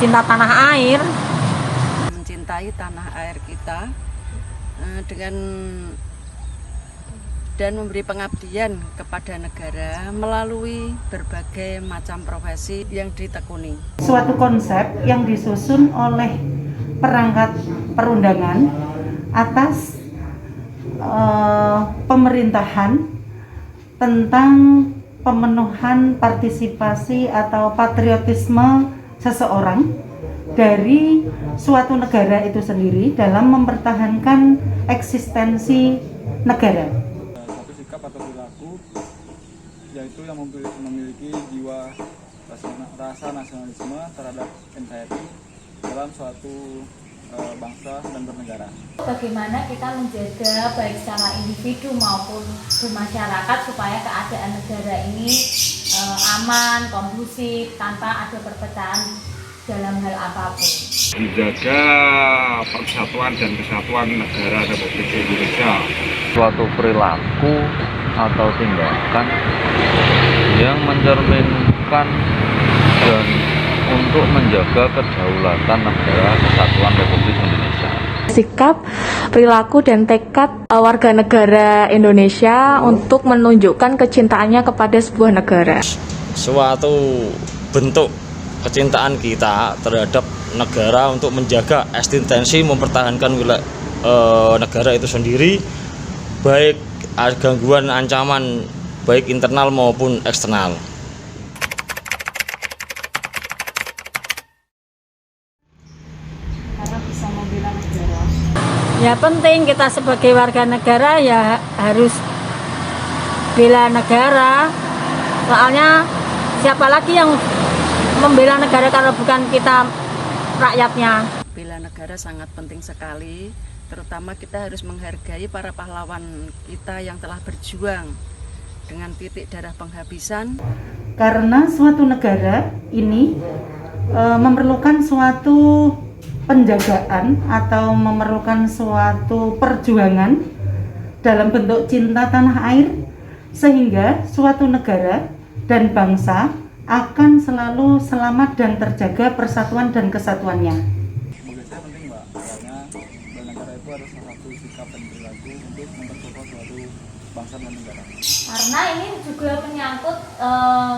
cinta tanah air. Mencintai tanah air kita dengan dan memberi pengabdian kepada negara melalui berbagai macam profesi yang ditekuni. Suatu konsep yang disusun oleh perangkat perundangan atas pemerintahan tentang pemenuhan partisipasi atau patriotisme seseorang dari suatu negara itu sendiri dalam mempertahankan eksistensi negara. Satu sikap atau perilaku yaitu yang memiliki jiwa rasa nasionalisme terhadap NKRI dalam suatu bangsa dan bernegara. Bagaimana kita menjaga baik secara individu maupun bermasyarakat supaya keadaan negara ini aman, kondusif, tanpa ada perpecahan dalam hal apapun. Menjaga persatuan dan kesatuan negara Republik Indonesia. Suatu perilaku atau tindakan yang mencerminkan dan untuk menjaga kedaulatan negara kesatuan Republik Indonesia. Sikap, perilaku, dan tekad warga negara Indonesia untuk menunjukkan kecintaannya kepada sebuah negara. Suatu bentuk kecintaan kita terhadap negara untuk menjaga eksistensi, mempertahankan negara itu sendiri, baik gangguan ancaman baik internal maupun eksternal. Karena bisa membela negara. Ya penting kita sebagai warga negara ya harus bela negara. Soalnya siapa lagi yang membela negara kalau bukan kita rakyatnya. Bela negara sangat penting sekali, terutama kita harus menghargai para pahlawan kita yang telah berjuang dengan titik darah penghabisan. Karena suatu negara ini memerlukan suatu penjagaan atau memerlukan suatu perjuangan dalam bentuk cinta tanah air, sehingga suatu negara dan bangsa akan selalu selamat dan terjaga persatuan dan kesatuannya. Bagi saya penting, Mbak, karena bernegara itu harus salah satu sikap dan perilaku untuk memperkokoh suatu bangsa dan negara. Karena ini juga menyangkut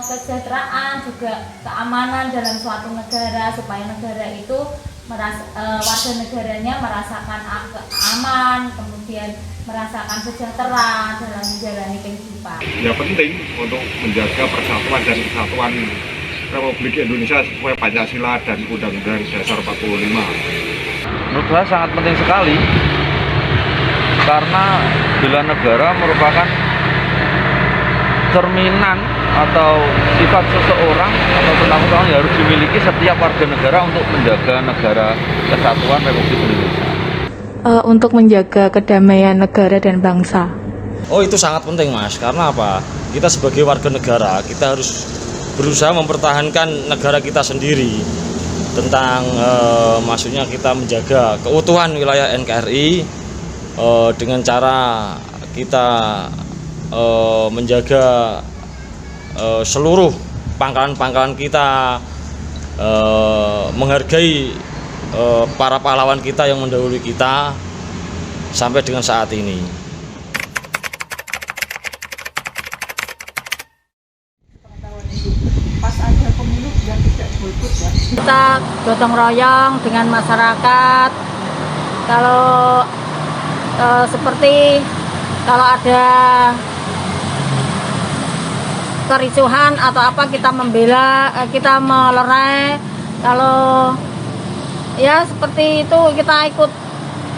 kesejahteraan, juga keamanan dalam suatu negara, supaya negara itu warga negaranya merasakan aman, kemudian merasakan sejahtera dalam menjalani kehidupan. Ya penting untuk menjaga persatuan dan kesatuan Republik Indonesia sesuai Pancasila dan Undang-Undang Dasar 45. Menurut saya sangat penting sekali karena bela negara merupakan cerminan atau sifat seseorang atau penanggung yang harus dimiliki setiap warga negara untuk menjaga negara kesatuan Republik Indonesia. Untuk menjaga kedamaian negara dan bangsa. Oh, itu sangat penting, Mas. Karena apa? Kita sebagai warga negara, kita harus berusaha mempertahankan negara kita sendiri. Tentang maksudnya kita menjaga keutuhan wilayah NKRI dengan cara kita menjaga seluruh pangkalan-pangkalan kita, menghargai para pahlawan kita yang mendahului kita sampai dengan saat ini. Pas ada pemilu yang tidak golput ya. Kita gotong royong dengan masyarakat. Kalau seperti kalau ada kericuhan atau apa kita membela, kita melerai. Kalau ya seperti itu kita ikut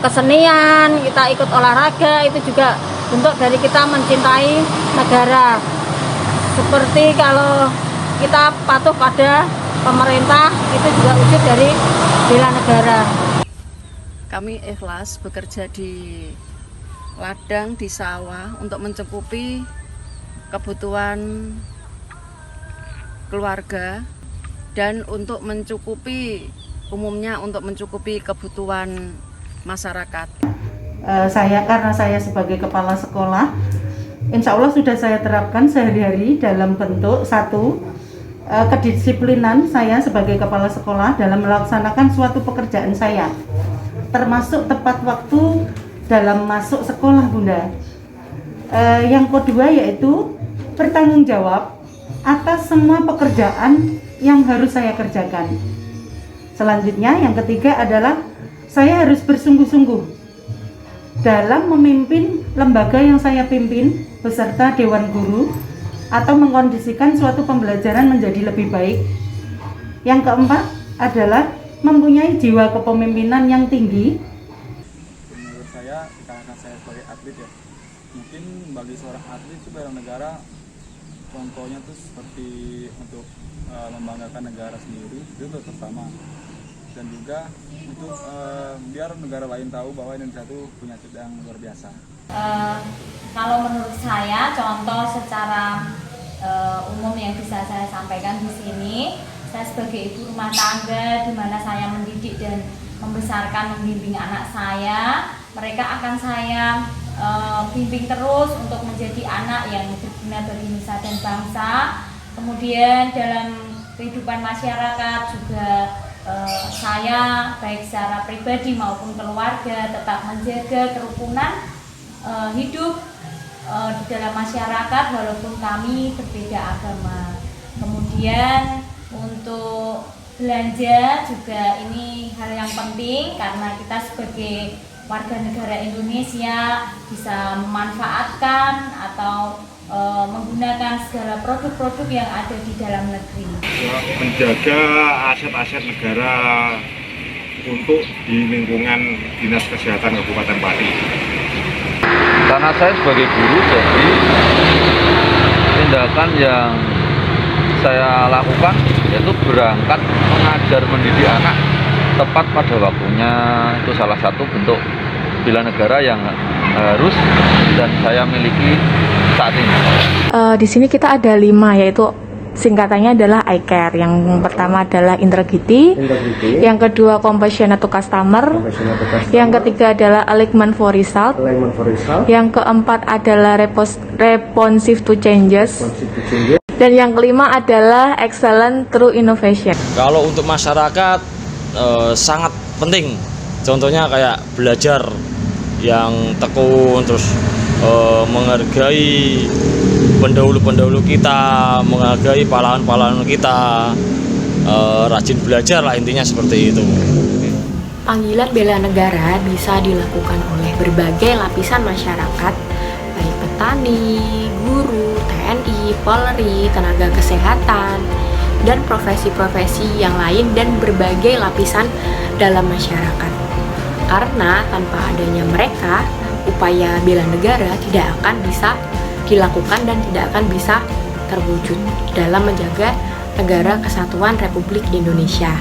kesenian, kita ikut olahraga, itu juga bentuk dari kita mencintai negara. Seperti kalau kita patuh pada pemerintah, itu juga wujud dari bela negara. Kami ikhlas bekerja di ladang, di sawah untuk mencukupi kebutuhan keluarga dan untuk mencukupi umumnya untuk mencukupi kebutuhan masyarakat. Karena saya sebagai kepala sekolah, insya Allah sudah saya terapkan sehari-hari dalam bentuk satu kedisiplinan saya sebagai kepala sekolah dalam melaksanakan suatu pekerjaan saya, termasuk tepat waktu dalam masuk sekolah, Bunda. Yang kedua yaitu bertanggung jawab atas semua pekerjaan yang harus saya kerjakan. Selanjutnya yang ketiga adalah saya harus bersungguh-sungguh dalam memimpin lembaga yang saya pimpin beserta Dewan Guru atau mengkondisikan suatu pembelajaran menjadi lebih baik. Yang keempat adalah mempunyai jiwa kepemimpinan yang tinggi. Menurut saya, karena saya sebagai atlet ya, mungkin bagi seorang atlet itu bela negara, contohnya tuh seperti untuk membanggakan negara sendiri, itu pertama. Dan juga untuk biar negara lain tahu bahwa Indonesia itu punya atlet yang luar biasa. Kalau menurut saya, contoh secara umum yang bisa saya sampaikan di sini, saya sebagai ibu rumah tangga di mana saya mendidik dan membesarkan, membimbing anak saya, mereka akan saya bimbing terus untuk menjadi anak yang berguna bagi nusa dan bangsa. Kemudian dalam kehidupan masyarakat juga saya baik secara pribadi maupun keluarga tetap menjaga kerukunan hidup di dalam masyarakat walaupun kami berbeda agama. Kemudian untuk belanja juga ini hal yang penting karena kita sebagai warga negara Indonesia bisa memanfaatkan atau menggunakan segala produk-produk yang ada di dalam negeri. Menjaga aset-aset negara untuk di lingkungan Dinas Kesehatan Kabupaten Pati. Karena saya sebagai guru, jadi tindakan yang saya lakukan yaitu berangkat mengajar mendidik anak tepat pada waktunya. Itu salah satu bentuk bela negara yang harus dan saya miliki saat ini. Di sini kita ada 5, yaitu singkatannya adalah I-Care. Yang pertama adalah integrity, yang kedua compassionate to customer, yang ketiga adalah alignment for result, yang keempat adalah responsive to changes, dan yang kelima adalah excellent through innovation. Kalau untuk masyarakat sangat penting, contohnya kayak belajar yang tekun, terus menghargai pendahulu-pendahulu kita, menghargai pahlawan-pahlawan kita, rajin belajar lah, intinya seperti itu. Panggilan bela negara bisa dilakukan oleh berbagai lapisan masyarakat, baik petani, guru, TNI, Polri, tenaga kesehatan, dan profesi-profesi yang lain dan berbagai lapisan dalam masyarakat. Karena tanpa adanya mereka, upaya bela negara tidak akan bisa dilakukan dan tidak akan bisa terwujud dalam menjaga negara kesatuan Republik Indonesia.